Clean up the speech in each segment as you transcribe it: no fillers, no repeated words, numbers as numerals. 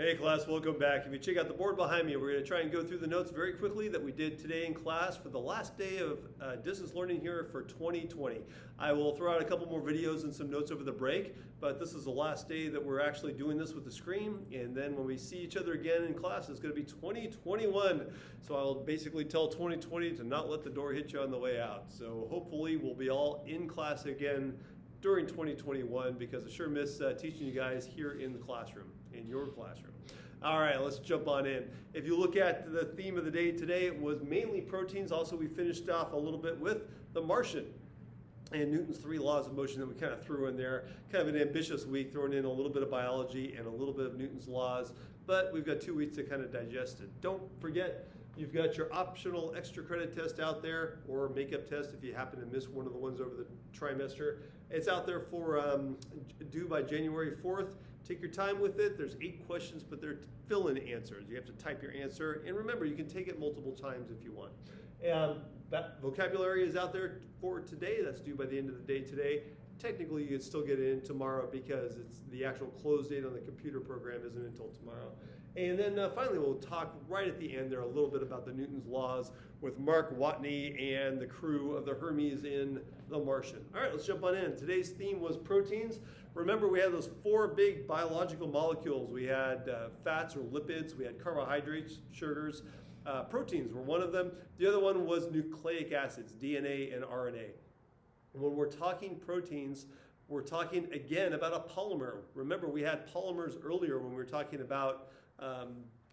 Hey class, welcome back. If you check out the board behind me, we're going to try and go through the notes very quickly that we did today in class for the last day of distance learning here for 2020. I will throw out a couple more videos and some notes over the break, but this is the last day that we're actually doing this with the screen, and then when we see each other again in class, it's going to be 2021. So I'll basically tell 2020 to not let the door hit you on the way out. So hopefully we'll be all in class again during 2021 because I sure miss teaching you guys here in the classroom, in your classroom. All right, let's jump on in. If you look at the theme of the day today, it was mainly proteins. Also, we finished off a little bit with the Martian and Newton's 3 laws of motion that we kind of threw in there. Kind of an ambitious week, throwing in a little bit of biology and a little bit of Newton's laws, but we've got 2 weeks to kind of digest it. Don't forget, you've got your optional extra credit test out there, or makeup test if you happen to miss one of the ones over the trimester. It's out there for due by January 4th. Take your time with it. There's 8 questions, but they're fill-in answers. You have to type your answer. And remember, you can take it multiple times if you want. That vocabulary is out there for today. That's due by the end of the day today. Technically, you can still get it in tomorrow because it's the actual close date on the computer program isn't until tomorrow. And then finally, we'll talk right at the end there a little bit about the Newton's laws with Mark Watney and the crew of the Hermes in the Martian. All right, let's jump on in. Today's theme was proteins. Remember, we had those 4 big biological molecules. We had fats or lipids. We had carbohydrates, sugars. Proteins were one of them. The other one was nucleic acids, DNA and RNA. When we're talking proteins, we're talking again about a polymer. Remember, we had polymers earlier when we were talking about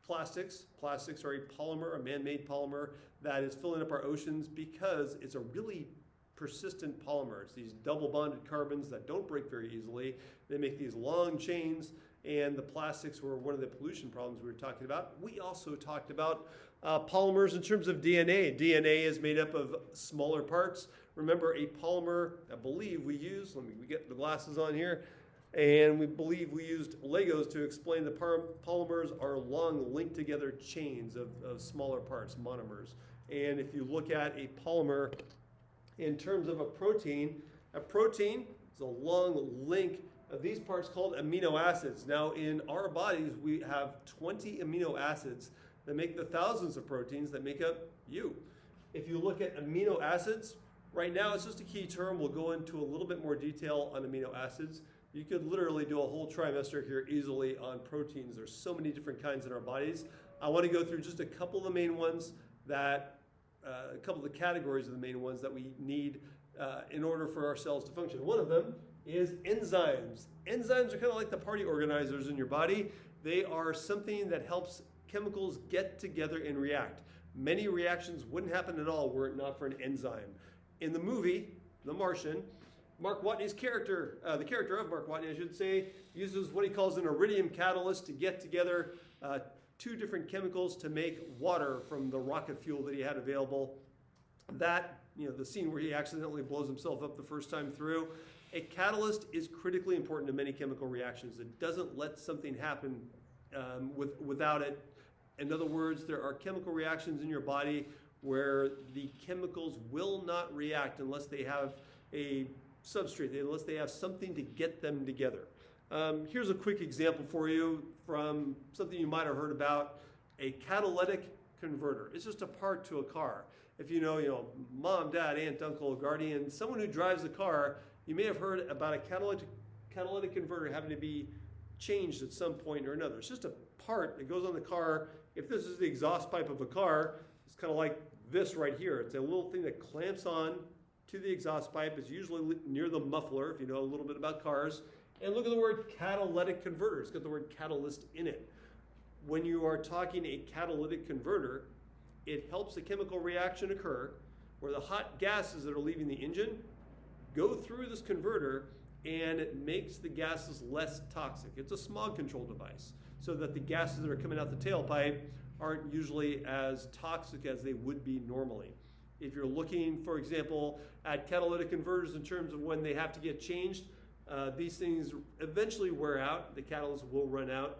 plastics. Plastics are a polymer, a man-made polymer that is filling up our oceans because it's a really persistent polymer. It's these double bonded carbons that don't break very easily. They make these long chains, and the plastics were one of the pollution problems we were talking about. We also talked about polymers in terms of DNA. DNA is made up of smaller parts. Remember, a polymer, I believe we used, we get the glasses on here, and we believe we used Legos to explain the polymers are long linked together chains of smaller parts, monomers. And if you look at a polymer in terms of a protein is a long link of these parts called amino acids. Now in our bodies, we have 20 amino acids that make the thousands of proteins that make up you. If you look at amino acids, right now it's just a key term. We'll go into a little bit more detail on amino acids. You could literally do a whole trimester here easily on proteins. There's so many different kinds in our bodies. I want to go through just a couple of the main ones that a couple of the categories of the main ones that we need in order for our cells to function. One of them is enzymes. Enzymes are kind of like the party organizers in your body. They are something that helps chemicals get together and react. Many reactions wouldn't happen at all were it not for an enzyme. In the movie, The Martian, Mark Watney's character, the character of Mark Watney, I should say, uses what he calls an iridium catalyst to get together 2 different chemicals to make water from the rocket fuel that he had available. That, the scene where he accidentally blows himself up the first time through. A catalyst is critically important to many chemical reactions. It doesn't let something happen without it. In other words, there are chemical reactions in your body where the chemicals will not react unless they have a substrate, unless they have something to get them together. Here's a quick example for you from something you might have heard about, a catalytic converter. It's just a part to a car. If you know, mom, dad, aunt, uncle, guardian, someone who drives a car, you may have heard about a catalytic converter having to be changed at some point or another. It's just a part that goes on the car. If this is the exhaust pipe of a car, it's kind of like this right here. It's a little thing that clamps on to the exhaust pipe. It's usually near the muffler, if you know a little bit about cars. And look at the word catalytic converter. It's got the word catalyst in it. When you are talking a catalytic converter, it helps a chemical reaction occur where the hot gases that are leaving the engine go through this converter, and it makes the gases less toxic. It's a smog control device so that the gases that are coming out the tailpipe aren't usually as toxic as they would be normally. If you're looking, for example, at catalytic converters in terms of when they have to get changed, these things eventually wear out. The catalyst will run out.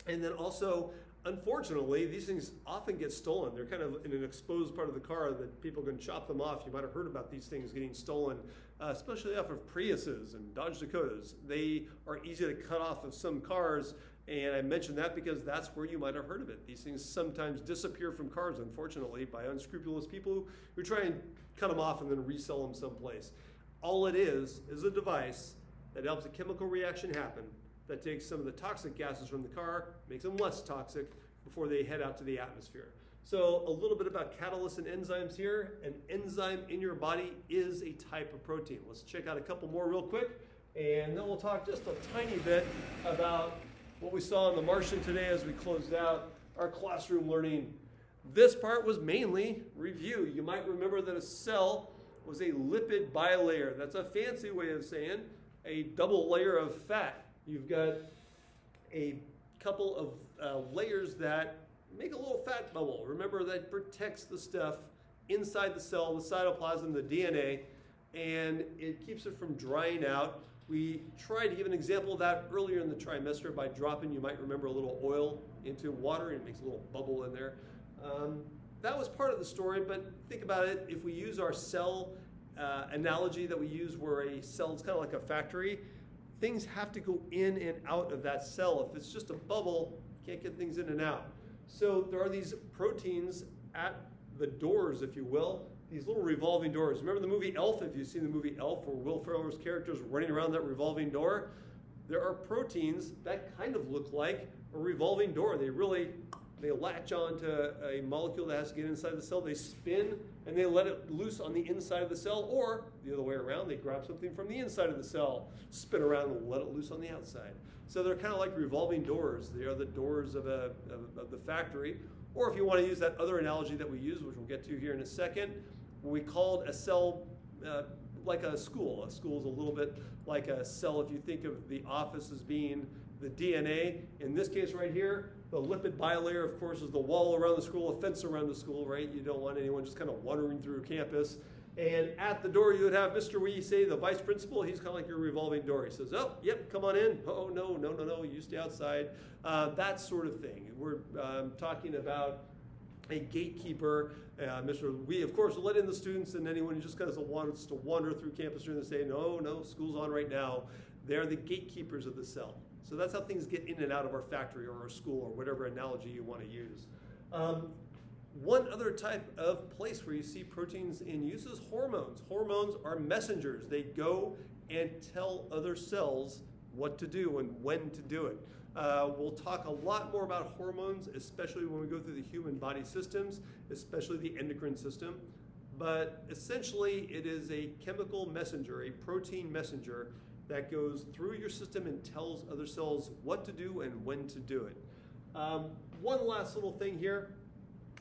And then also, unfortunately, these things often get stolen. They're kind of in an exposed part of the car that people can chop them off. You might have heard about these things getting stolen, especially off of Priuses and Dodge Dakotas. They are easy to cut off of some cars And I mention that because that's where you might have heard of it. These things sometimes disappear from cars, unfortunately, by unscrupulous people who try and cut them off and then resell them someplace. All it is a device that helps a chemical reaction happen that takes some of the toxic gases from the car, makes them less toxic before they head out to the atmosphere. So a little bit about catalysts and enzymes here. An enzyme in your body is a type of protein. Let's check out a couple more real quick, and then we'll talk just a tiny bit about what we saw in the Martian today as we closed out our classroom learning. This part was mainly review. You might remember that a cell was a lipid bilayer. That's a fancy way of saying a double layer of fat. You've got a couple of layers that make a little fat bubble. Remember, that protects the stuff inside the cell, the cytoplasm, the DNA, and it keeps it from drying out. We tried to give an example of that earlier in the trimester by dropping, you might remember, a little oil into water, and it makes a little bubble in there. That was part of the story, but think about it. If we use our cell analogy that we use, where a cell is kind of like a factory, things have to go in and out of that cell. If it's just a bubble, you can't get things in and out. So there are these proteins at the doors, if you will, these little revolving doors. Remember the movie Elf? If you've seen the movie Elf, where Will Ferrell's character is running around that revolving door, there are proteins that kind of look like a revolving door. They latch onto a molecule that has to get inside the cell. They spin and they let it loose on the inside of the cell, or the other way around, they grab something from the inside of the cell, spin around and let it loose on the outside. So they're kind of like revolving doors. They are the doors of the factory. Or if you want to use that other analogy that we use, which we'll get to here in a second, we called a cell like a school. A school is a little bit like a cell if you think of the office as being the DNA. In this case right here, the lipid bilayer, of course, is the wall around the school, a fence around the school, right? You don't want anyone just kind of wandering through campus. And at the door, you would have Mr. Wee, say, the vice principal. He's kind of like your revolving door. He says, oh, yep, come on in. Oh, no, you stay outside. That sort of thing. We're talking about a gatekeeper. Mr. Wee, of course, will let in the students, and anyone who just kind of wants to wander through campus during the day, no, school's on right now. They're the gatekeepers of the cell. So that's how things get in and out of our factory or our school or whatever analogy you want to use. One other type of place where you see proteins in use is hormones. Hormones are messengers. They go and tell other cells what to do and when to do it. We'll talk a lot more about hormones, especially when we go through the human body systems, especially the endocrine system. But essentially, it is a chemical messenger, a protein messenger that goes through your system and tells other cells what to do and when to do it. One last little thing here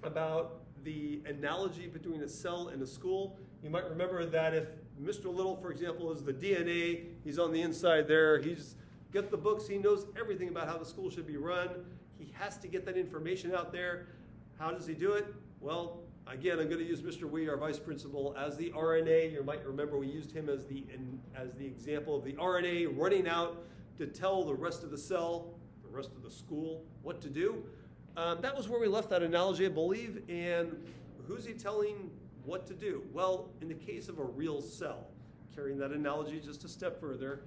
about the analogy between a cell and a school. You might remember that if Mr. Little, for example, is the DNA, he's on the inside there, he's got the books, he knows everything about how the school should be run. He has to get that information out there. How does he do it? Well, again, I'm going to use Mr. Wee, our vice principal, as the RNA. You might remember we used him as the example of the RNA running out to tell the rest of the cell, the rest of the school, what to do. That was where we left that analogy, I believe. And who's he telling what to do? Well, in the case of a real cell, carrying that analogy just a step further,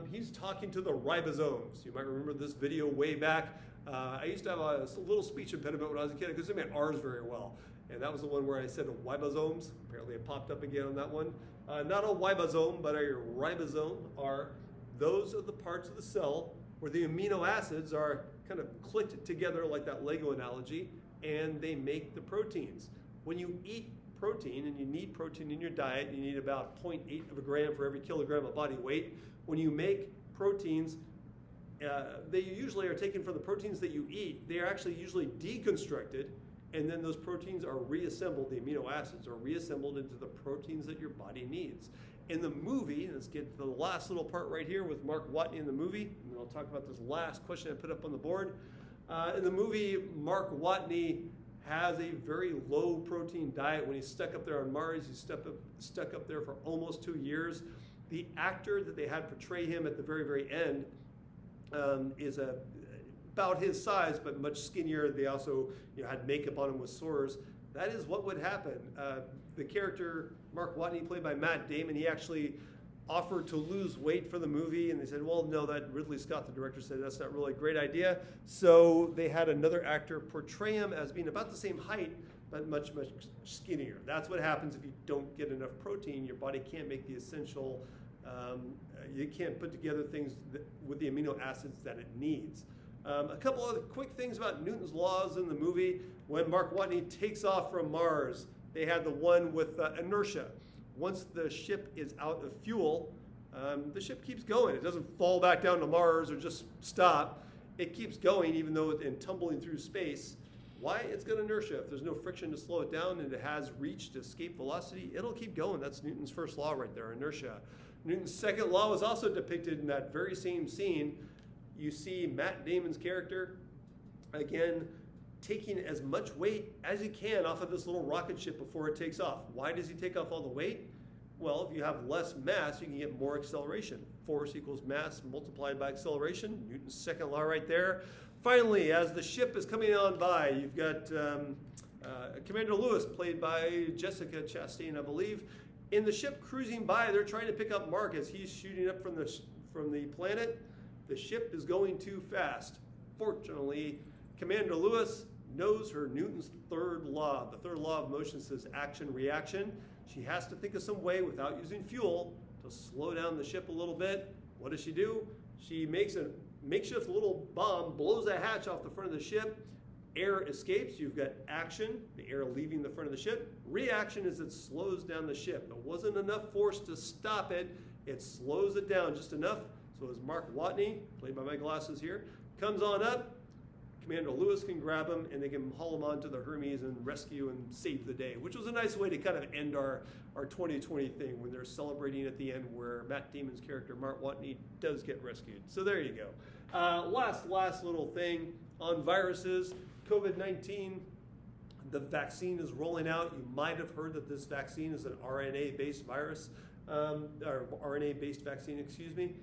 he's talking to the ribosomes. You might remember this video way back. I used to have a little speech impediment when I was a kid. I couldn't say my R's very well. And that was the one where I said ribosomes. Apparently it popped up again on that one. Not a ribosome, but a ribosome are those of the parts of the cell where the amino acids are kind of clicked together like that Lego analogy, and they make the proteins. When you eat protein, and you need protein in your diet, you need about 0.8 of a gram for every kilogram of body weight. When you make proteins, they usually are taken from the proteins that you eat. They are actually usually deconstructed, and then those proteins are reassembled, the amino acids are reassembled into the proteins that your body needs. In the movie, let's get to the last little part right here with Mark Watney in the movie, and then I'll talk about this last question I put up on the board. In the movie, Mark Watney has a very low protein diet. When he's stuck up there on Mars, he's stuck up there for almost 2 years. The actor that they had portray him at the very, very end is about his size, but much skinnier. They also had makeup on him with sores. That is what would happen. The character, Mark Watney, played by Matt Damon, he actually offered to lose weight for the movie, and they said, well, no, that Ridley Scott, the director, said that's not really a great idea. So they had another actor portray him as being about the same height, but much, much skinnier. That's what happens if you don't get enough protein. Your body can't make the essential, you can't put together things with the amino acids that it needs. A couple other quick things about Newton's laws in the movie. When Mark Watney takes off from Mars, they had the one with inertia. Once the ship is out of fuel, the ship keeps going. It doesn't fall back down to Mars or just stop. It keeps going even though it's tumbling through space. Why? It's got inertia. If there's no friction to slow it down and it has reached escape velocity, it'll keep going. That's Newton's first law right there, inertia. Newton's second law was also depicted in that very same scene. You see Matt Damon's character, again, taking as much weight as he can off of this little rocket ship before it takes off. Why does he take off all the weight? Well, if you have less mass, you can get more acceleration. Force equals mass multiplied by acceleration. Newton's second law right there. Finally, as the ship is coming on by, you've got Commander Lewis, played by Jessica Chastain, I believe. In the ship cruising by, they're trying to pick up Mark as he's shooting up from the planet. The ship is going too fast. Fortunately, Commander Lewis knows her Newton's third law. The third law of motion says action, reaction. She has to think of some way without using fuel to slow down the ship a little bit. What does she do? She makes a makeshift little bomb, blows a hatch off the front of the ship. Air escapes. You've got action, the air leaving the front of the ship. Reaction is it slows down the ship. It wasn't enough force to stop it. It slows it down just enough. So as Mark Watney, played by my glasses here, comes on up, Commander Lewis can grab him and they can haul him onto the Hermes and rescue and save the day, which was a nice way to kind of end our 2020 thing when they're celebrating at the end where Matt Damon's character, Mark Watney, does get rescued. So there you go. Last little thing on viruses, COVID-19, the vaccine is rolling out. You might have heard that this vaccine is an RNA-based virus, or RNA-based vaccine, excuse me.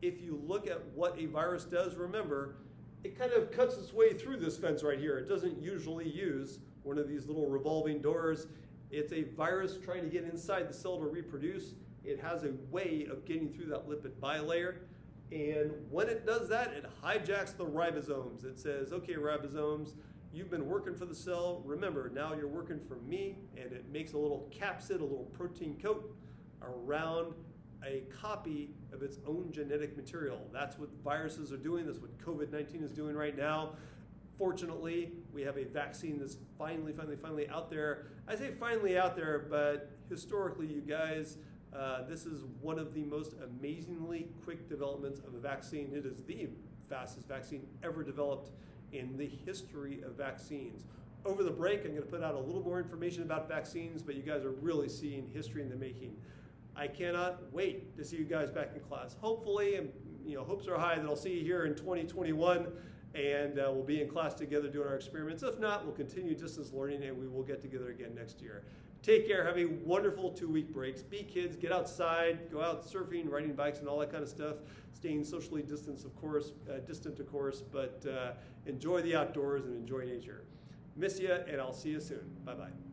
If you look at what a virus does, remember, it kind of cuts its way through this fence right here. It doesn't usually use one of these little revolving doors. It's a virus trying to get inside the cell to reproduce. It has a way of getting through that lipid bilayer. And when it does that, it hijacks the ribosomes. It says, okay, ribosomes, you've been working for the cell. Remember, now you're working for me. And it makes a little capsid, a little protein coat around a copy of its own genetic material. That's what viruses are doing. That's what COVID-19 is doing right now. Fortunately, we have a vaccine that's finally out there. I say finally out there, but historically, you guys, this is one of the most amazingly quick developments of a vaccine. It is the fastest vaccine ever developed in the history of vaccines. Over the break, I'm going to put out a little more information about vaccines, but you guys are really seeing history in the making. I cannot wait to see you guys back in class. Hopefully, and hopes are high that I'll see you here in 2021, and we'll be in class together doing our experiments. If not, we'll continue distance learning, and we will get together again next year. Take care. Have a wonderful 2-week breaks. Be kids. Get outside. Go out surfing, riding bikes, and all that kind of stuff. Staying socially distant, of course, but enjoy the outdoors and enjoy nature. Miss you, and I'll see you soon. Bye-bye.